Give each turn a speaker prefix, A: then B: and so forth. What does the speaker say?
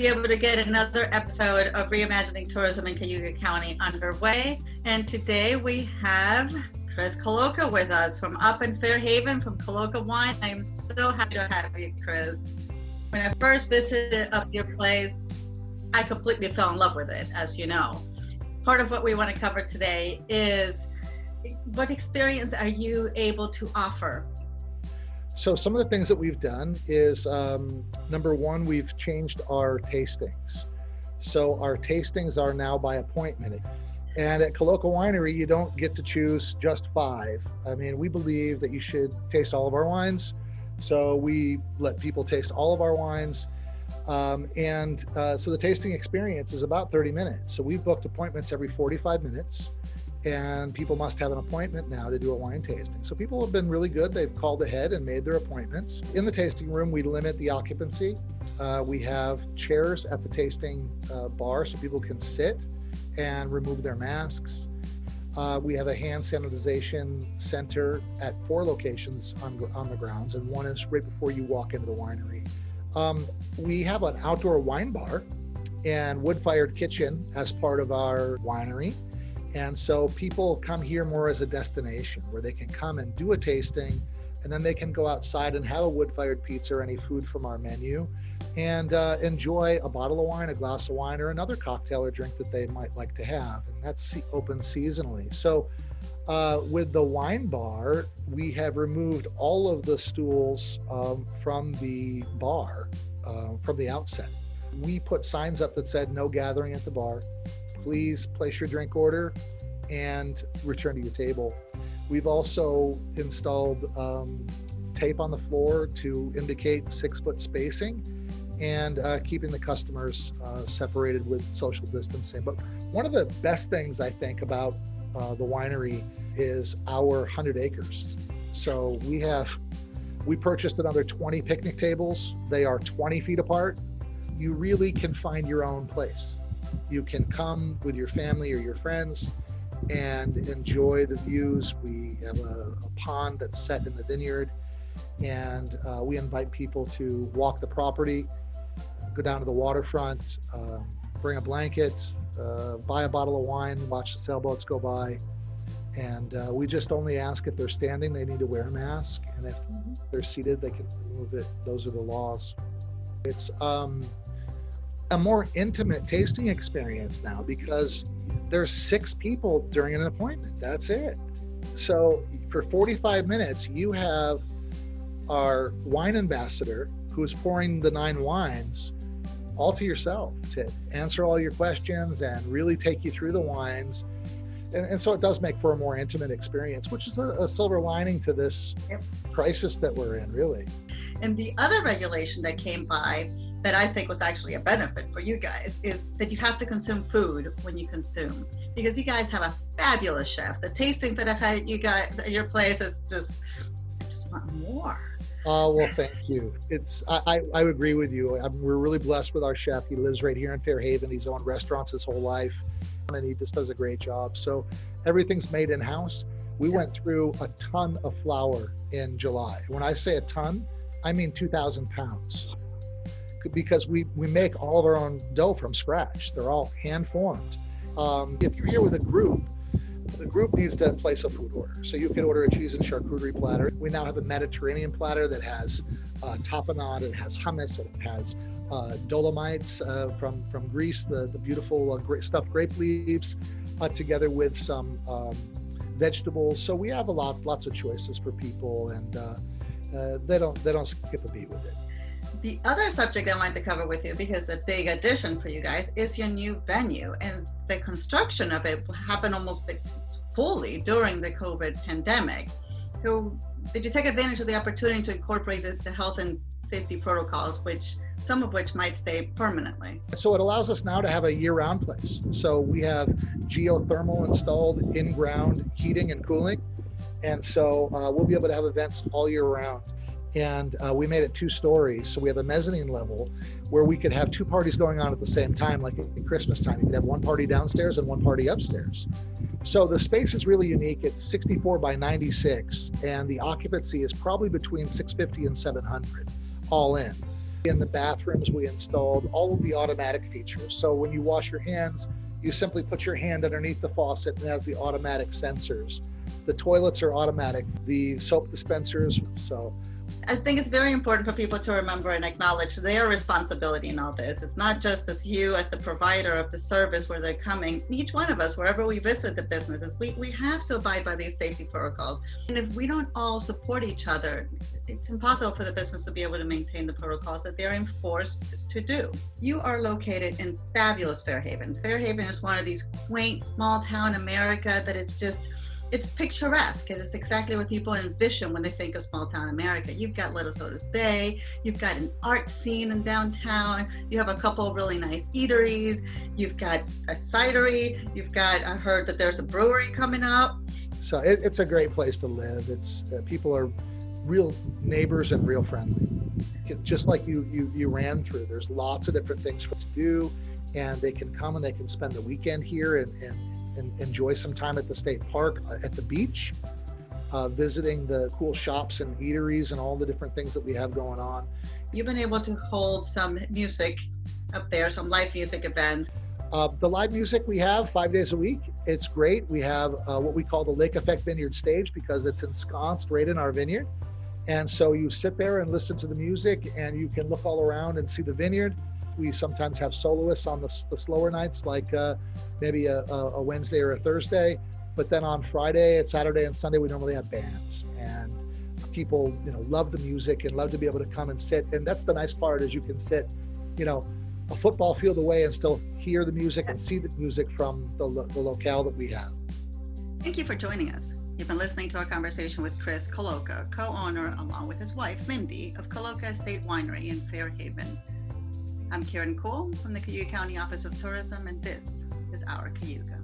A: be able to get another episode of Reimagining Tourism in Cayuga County underway. And today we have Chris Colloca with us from up in Fairhaven from Colloca Wine. I am so happy to have you, Chris. When I first visited up your place, I completely fell in love with it, as you know. Part of what we want to cover today is what experience are you able to offer?
B: So some of the things that we've done is, number one, we've changed our tastings. So our tastings are now by appointment. And at Colloca Winery, you don't get to choose just 5. I mean, we believe that you should taste all of our wines. So we let people taste all of our wines. So the tasting experience is about 30 minutes. So we've booked appointments every 45 minutes. And people must have an appointment now to do a wine tasting. So people have been really good. They've called ahead and made their appointments. In the tasting room, we limit the occupancy. We have chairs at the tasting bar so people can sit and remove their masks. We have a hand sanitization center at 4 locations on the grounds, and one is right before you walk into the winery. We have an outdoor wine bar and wood-fired kitchen as part of our winery. And so people come here more as a destination where they can come and do a tasting, and then they can go outside and have a wood-fired pizza or any food from our menu and enjoy a bottle of wine, a glass of wine, or another cocktail or drink that they might like to have. And that's open seasonally. So with the wine bar, we have removed all of the stools from the bar from the outset. We put signs up that said no gathering at the bar. Please place your drink order and return to your table. We've also installed tape on the floor to indicate 6-foot spacing and keeping the customers separated with social distancing. But one of the best things I think about the winery is our 100 acres. So we purchased another 20 picnic tables. They are 20 feet apart. You really can find your own place. You can come with your family or your friends and enjoy the views. We have a pond that's set in the vineyard, and we invite people to walk the property, go down to the waterfront, bring a blanket, buy a bottle of wine, watch the sailboats go by. And we just only ask if they're standing, they need to wear a mask. And if they're seated, they can remove it. Those are the laws. It's a more intimate tasting experience now because there's 6 people during an appointment. That's it. So for 45 minutes, you have our wine ambassador who's pouring the 9 wines all to yourself to answer all your questions and really take you through the wines. And so it does make for a more intimate experience, which is a silver lining to this crisis that we're in, really.
A: And the other regulation that came by that I think was actually a benefit for you guys is that you have to consume food when you consume, because you guys have a fabulous chef. The tastings that I've had at you guys at your place is I just want more.
B: Oh, well, thank you. I agree with you. We're really blessed with our chef. He lives right here in Fairhaven. He's owned restaurants his whole life, and he just does a great job. So everything's made in-house. We went through a ton of flour in July. When I say a ton, I mean 2,000 pounds. Because we make all of our own dough from scratch. They're all hand formed. If you're here with a group, the group needs to place a food order. So you can order a cheese and charcuterie platter. We now have a Mediterranean platter that has tapenade, it has hummus, it has dolomites from Greece, the beautiful stuffed grape leaves, together with some vegetables. So we have lots of choices for people, and they don't skip a beat with it.
A: The other subject I wanted to cover with you, because a big addition for you guys, is your new venue, and the construction of it happened almost fully during the COVID pandemic. So did you take advantage of the opportunity to incorporate the health and safety protocols, some of which might stay permanently?
B: So it allows us now to have a year-round place. So we have geothermal installed in-ground heating and cooling. And so we'll be able to have events all year round. And we made it 2 stories. So we have a mezzanine level where we could have 2 parties going on at the same time, like at Christmas time. You could have one party downstairs and one party upstairs. So the space is really unique. It's 64 by 96, and the occupancy is probably between 650 and 700 all in. In the bathrooms, we installed all of the automatic features. So when you wash your hands, you simply put your hand underneath the faucet and it has the automatic sensors. The toilets are automatic, the soap dispensers. So
A: I think it's very important for people to remember and acknowledge their responsibility in all this. It's not just as you as the provider of the service where they're coming. Each one of us, wherever we visit the businesses, we have to abide by these safety protocols. And if we don't all support each other, it's impossible for the business to be able to maintain the protocols that they're enforced to do. You are located in fabulous Fairhaven. Fairhaven is one of these quaint small town America that it's picturesque. It is exactly what people envision when they think of small town America. You've got Little Sodas Bay, you've got an art scene in downtown, you have a couple of really nice eateries, you've got a cidery, I heard that there's a brewery coming up.
B: So it's a great place to live. It's people are real neighbors and real friendly. Just like you ran through, there's lots of different things for us to do, and they can come and they can spend the weekend here and enjoy some time at the state park, at the beach, visiting the cool shops and eateries and all the different things that we have going on.
A: You've been able to hold some music up there, some live music events.
B: The live music we have 5 days a week. It's great. We have what we call the Lake Effect Vineyard stage because it's ensconced right in our vineyard. And so you sit there and listen to the music and you can look all around and see the vineyard. We sometimes have soloists on the slower nights, like maybe a Wednesday or a Thursday. But then on Friday, Saturday, and Sunday, we normally have bands. And people, love the music and love to be able to come and sit. And that's the nice part is you can sit, a football field away and still hear the music and see the music from the locale that we have.
A: Thank you for joining us. You've been listening to our conversation with Chris Colloca, co-owner along with his wife, Mindy, of Colloca Estate Winery in Fairhaven. I'm Karen Cole from the Cayuga County Office of Tourism, and this is Our Cayuga.